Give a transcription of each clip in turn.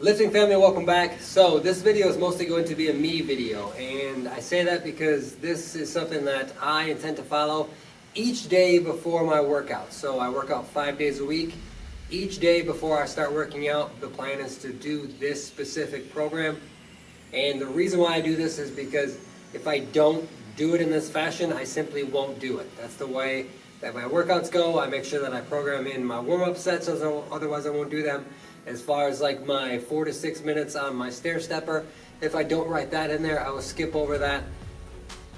Lifting family, welcome back. So this video is mostly going to be a me video, and I say that because this is something that I intend to follow each day before my workout. So I work out 5 days a week. Each day before I start working out, the plan is to do this specific program. And the reason why I do this is because if I don't do it in this fashion, I simply won't do it. That's the way that my workouts go. I make sure that I program in my warm-up sets, otherwise I won't do them. As far as like my 4 to 6 minutes on my stair stepper, if I don't write that in there, I will skip over that.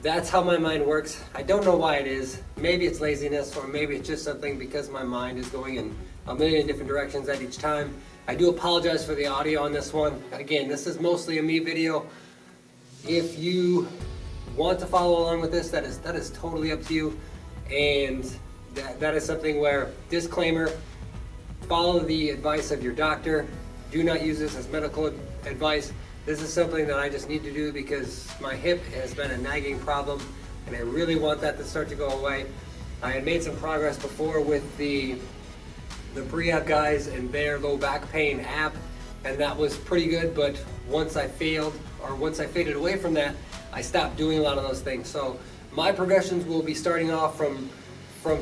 That's how my mind works. I don't know why it is. Maybe it's laziness, or maybe it's just something because my mind is going in a million different directions at each time. I do apologize for the audio on this one. Again, this is mostly a me video. If you want to follow along with this, that is totally up to you. And that is something where, disclaimer, follow the advice of your doctor. Do not use this as medical advice. This is something that I just need to do because my hip has been a nagging problem and I really want that to start to go away. I had made some progress before with the pre-app guys and their low back pain app, and that was pretty good, but once I faded away from that, I stopped doing a lot of those things. So my progressions will be starting off from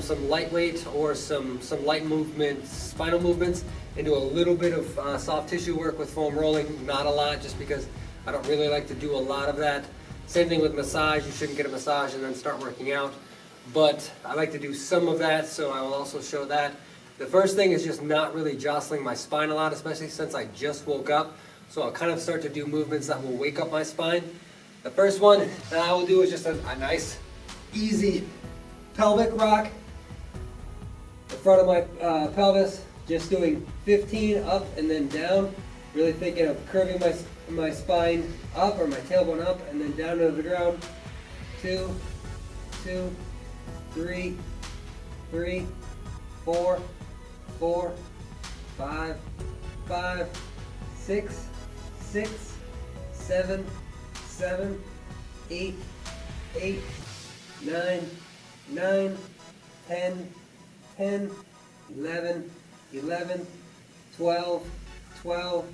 some lightweight or some light movements, spinal movements, into a little bit of soft tissue work with foam rolling. Not a lot, just because I don't really like to do a lot of that. Same thing with massage. You shouldn't get a massage and then start working out. But I like to do some of that, so I will also show that. The first thing is just not really jostling my spine a lot, especially since I just woke up. So I'll kind of start to do movements that will wake up my spine. The first one that I will do is just a nice, easy pelvic rock. The front of my pelvis, just doing 15 up and then down. Really thinking of curving my spine up, or my tailbone up and then down to the ground. 2, 2, 3, 3, 4, 4, 5, 5, 6, 6, 7, 7, 8, 8, 9, 9, 10, 10, 11, 11, 12, 12,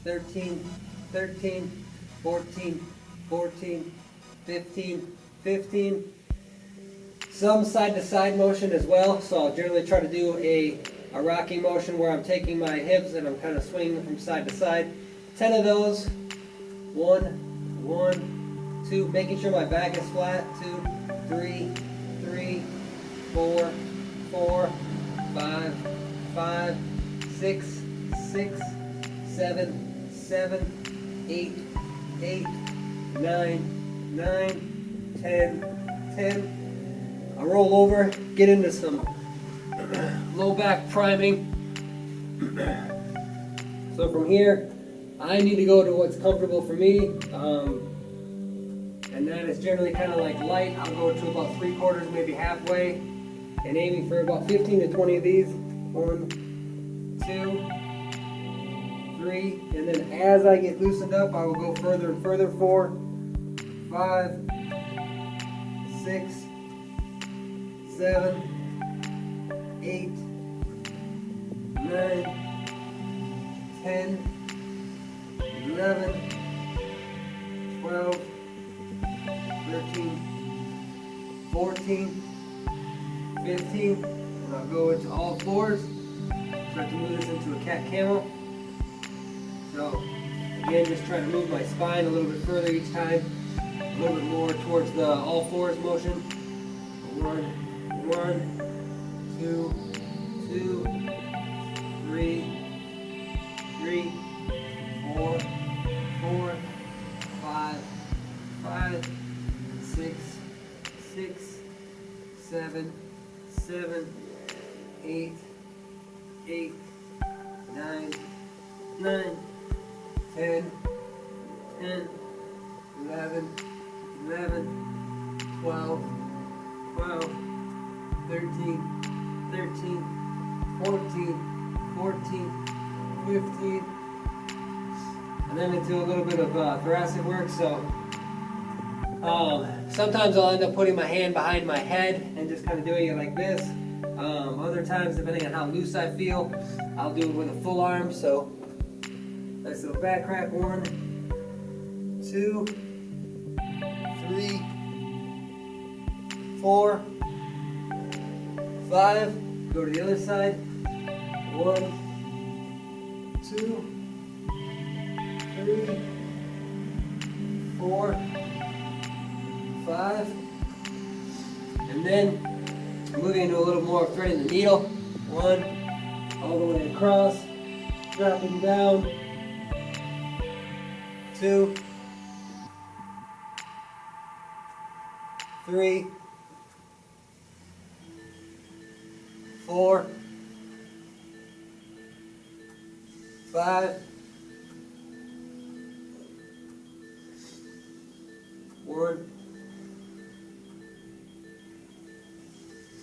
13, 13, 14, 14, 15, 15. Some side-to-side motion as well, so I'll generally try to do a rocking motion where I'm taking my hips and I'm kind of swinging from side to side. 10 of those. 1, 1, 2, making sure my back is flat. 2, 3, 3, 4, 4, 5, 5, 6, 6, 7, 7, 8, 8, 9, 9, 10, 10. I roll over, get into some low back priming. So from here, I need to go to what's comfortable for me, and that is generally kind of like light. I'll go to about 3/4, maybe halfway, and aiming for about 15 to 20 of these. 1, 2, 3, and then as I get loosened up, I will go further and further. 4, 5, 6, 7, 8, 9, 10, 11, 12, 13, 14, 15, and I'll go into all fours. Start to move this into a cat camel. So again, just trying to move my spine a little bit further each time, a little bit more towards the all fours motion. 1, 1, 2, 2, 3, 3, 4, 4, 5, 5, 6, 6, 7, 7, 8, 8, 9, 9, 10, 10, 11, 11, 12, 12, 13, 13, 14, 14, 15, and then into a little bit of thoracic work. So sometimes I'll end up putting my hand behind my head and just kind of doing it like this. Other times, depending on how loose I feel, I'll do it with a full arm. So Nice little back crack. 1, 2, 3, 4, 5. Go to the other side. 1, 2, 3, 4, 5. And then moving into a little more threading the needle. 1, all the way across, dropping down. 2, 3, 4, 5. 1,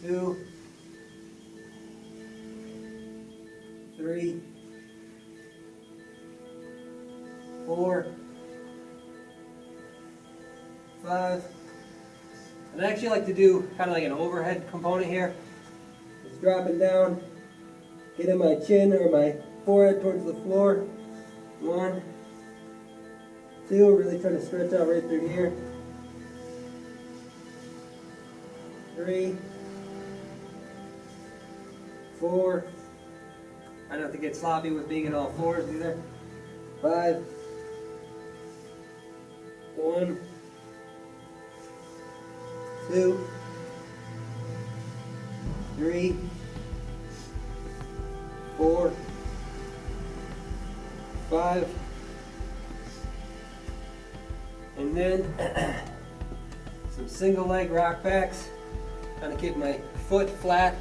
2, 3, 4, 5. And I actually like to do kind of like an overhead component here. Just dropping down, getting my chin or my forehead towards the floor. 1, 2, really trying to stretch out right through here. 3, 4. I don't have to get sloppy with being in all fours either. 5, 1, 2, 3, 4, 5. And then some single leg rock backs. Trying to keep my foot flat.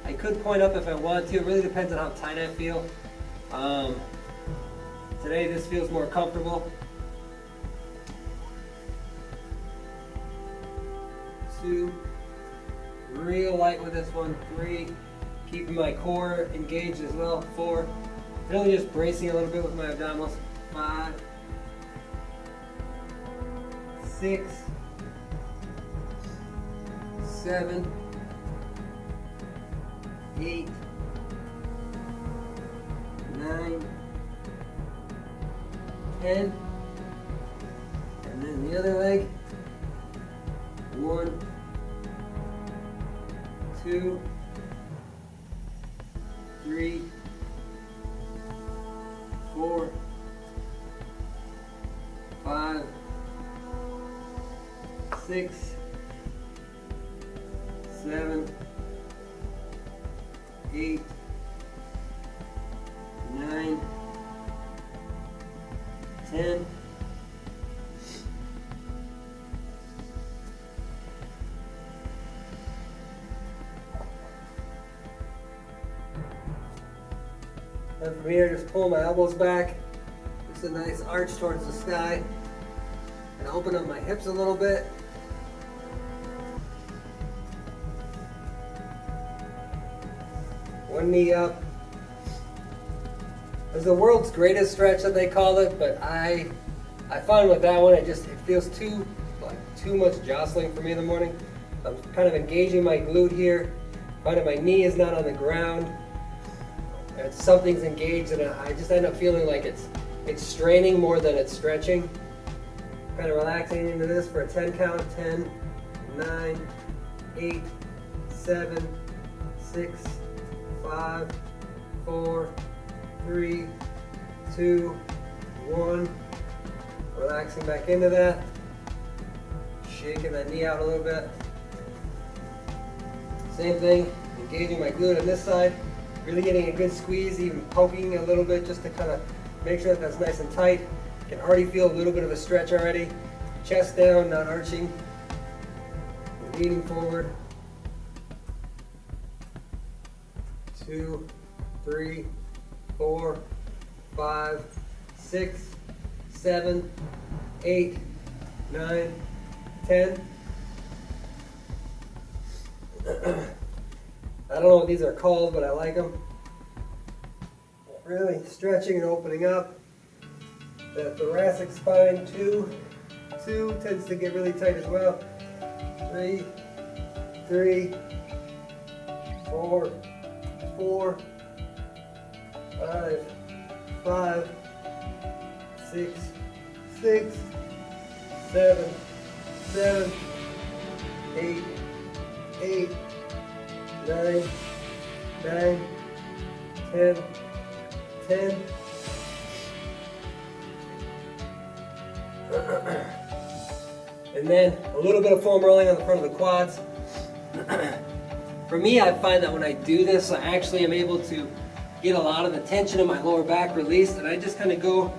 I could point up if I want to. It really depends on how tight I feel. Today this feels more comfortable. 2, real light with this one. 3, keeping my core engaged as well. 4, really just bracing a little bit with my abdominals. 5, 6, 7, 8, 9, 10, and then the other leg. 1, 2, 3, 4, 5, 6, 7, 8, 9, 10. And from here, just pull my elbows back. Just a nice arch towards the sky. And open up my hips a little bit. One knee up. There's the world's greatest stretch that they call it, but I find with that one it feels too much jostling for me in the morning. I'm kind of engaging my glute here, finding my knee is not on the ground. And something's engaged, and I just end up feeling like it's straining more than it's stretching. Kind of relaxing into this for a 10 count. 10, 9, 8, 7, 6, 5, 4, 3, 2, 1. Relaxing back into that. Shaking that knee out a little bit. Same thing, engaging my glute on this side. Really getting a good squeeze, even poking a little bit just to kind of make sure that that's nice and tight. Can already feel a little bit of a stretch already. Chest down, not arching. Leaning forward. 2, 3, 4, 5, 6, 7, 8, 9, 10. I don't know what these are called, but I like them. Really stretching and opening up. The thoracic spine too tends to get really tight as well. 3, 3, 4, 4, 5, 5, 6, 6, 7, 7, 8, 8, 9, 9, 10, 10. And then a little bit of foam rolling on the front of the quads. For me, I find that when I do this, I actually am able to get a lot of the tension in my lower back released, and I just kind of go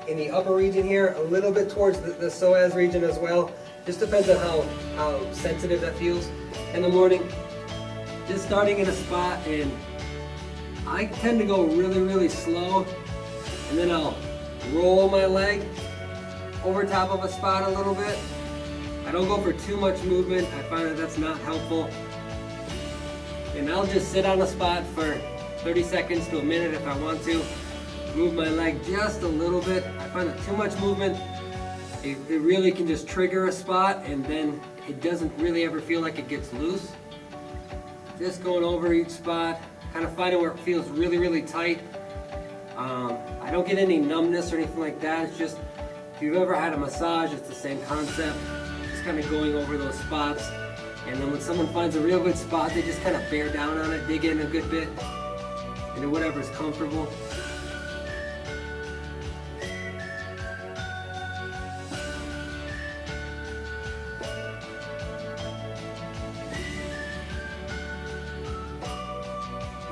in the upper region here, a little bit towards the psoas region as well. Just depends on how sensitive that feels in the morning. Just starting in a spot, and I tend to go really, really slow, and then I'll roll my leg over top of a spot a little bit. I don't go for too much movement. I find that that's not helpful. And I'll just sit on a spot for 30 seconds to a minute if I want to. Move my leg just a little bit. I find that too much movement, it really can just trigger a spot, and then it doesn't really ever feel like it gets loose. Just going over each spot, kind of finding where it feels really, really tight. I don't get any numbness or anything like that. It's just, if you've ever had a massage, it's the same concept. Just kind of going over those spots. And then when someone finds a real good spot, they just kind of bear down on it, dig in a good bit, into whatever's comfortable.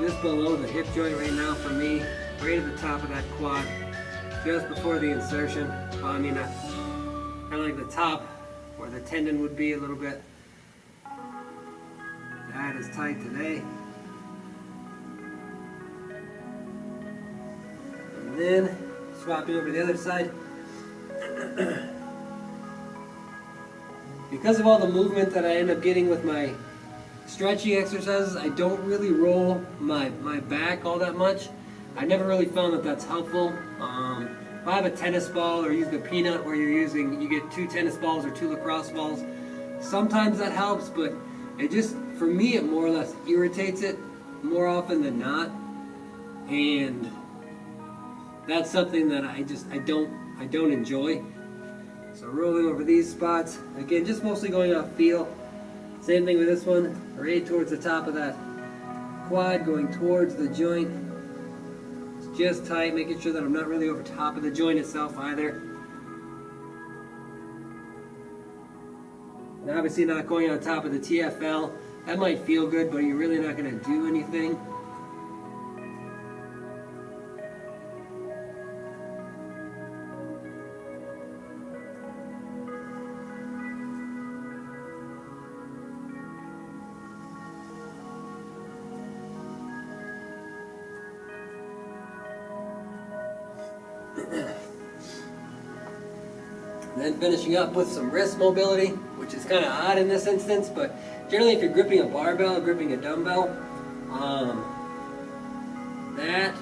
Just below the hip joint right now for me, right at the top of that quad, just before the insertion. Well, I mean, kind of like the top where the tendon would be a little bit. That is tight today. And then swapping over to the other side. Because of all the movement that I end up getting with my stretching exercises, I don't really roll my back all that much. I never really found that that's helpful. If I have a tennis ball or use the peanut where you get 2 tennis balls or 2 lacrosse balls, sometimes that helps, but it just, for me, it more or less irritates it more often than not. And that's something that I don't enjoy. So rolling over these spots, again, just mostly going off feel. Same thing with this one, right towards the top of that quad, going towards the joint. It's just tight, making sure that I'm not really over top of the joint itself either. And obviously not going on top of the TFL. That might feel good, but you're really not going to do anything. And then finishing up with some wrist mobility, which is kind of odd in this instance, but generally if you're gripping a barbell, gripping a dumbbell, that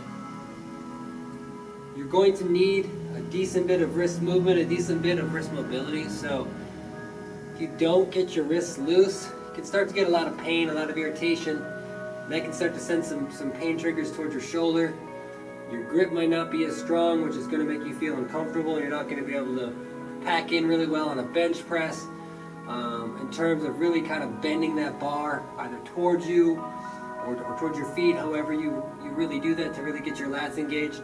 you're going to need a decent bit of wrist movement, a decent bit of wrist mobility. So if you don't get your wrists loose, you can start to get a lot of pain, a lot of irritation. And that can start to send some pain triggers towards your shoulder. Your grip might not be as strong, which is going to make you feel uncomfortable, and you're not going to be able to pack in really well on a bench press. In terms of really kind of bending that bar either towards you or towards your feet, however you really do that to really get your lats engaged.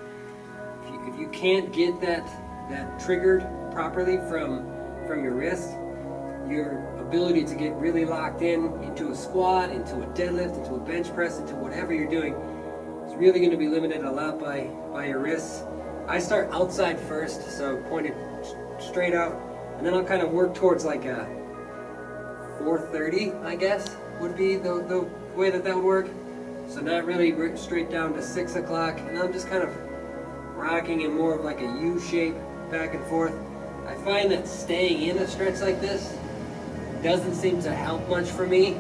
If you can't get that triggered properly from your wrist, your ability to get really locked into a squat, into a deadlift, into a bench press, into whatever you're doing, is really going to be limited a lot by your wrists. I start outside first, so pointed straight out, and then I'll kind of work towards like a 4:30, I guess, would be the way that would work. So not really straight down to 6 o'clock, and I'm just kind of rocking in more of like a U shape, back and forth. I find that staying in a stretch like this doesn't seem to help much for me.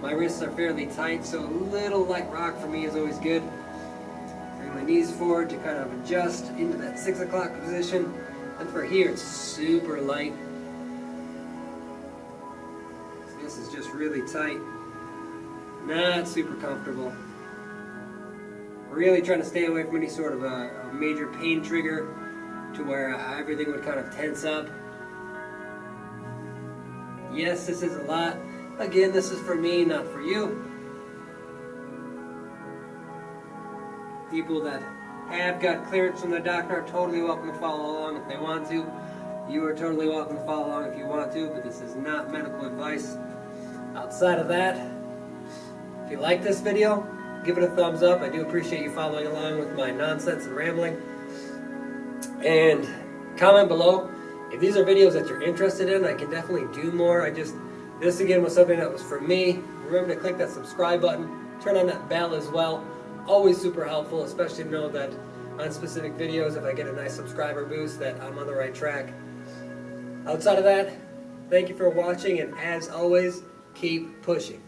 My wrists are fairly tight, so a little light rock for me is always good. Bring my knees forward to kind of adjust into that 6 o'clock position. And for here, it's super light. So this is just really tight. Not super comfortable. Really trying to stay away from any sort of a major pain trigger. to where everything would kind of tense up. Yes, this is a lot. Again, this is for me, not for you. People that have got clearance from the doctor are totally welcome to follow along if they want to. You are totally welcome to follow along if you want to, but this is not medical advice. Outside of that, if you like this video, give it a thumbs up. I do appreciate you following along with my nonsense and rambling. And comment below if these are videos that you're interested in. I can definitely do more. This again was something that was for me. Remember to click that subscribe button, turn on that bell as well. Always super helpful, especially to know that on specific videos, if I get a nice subscriber boost, that I'm on the right track. Outside of that, thank you for watching, and as always, keep pushing.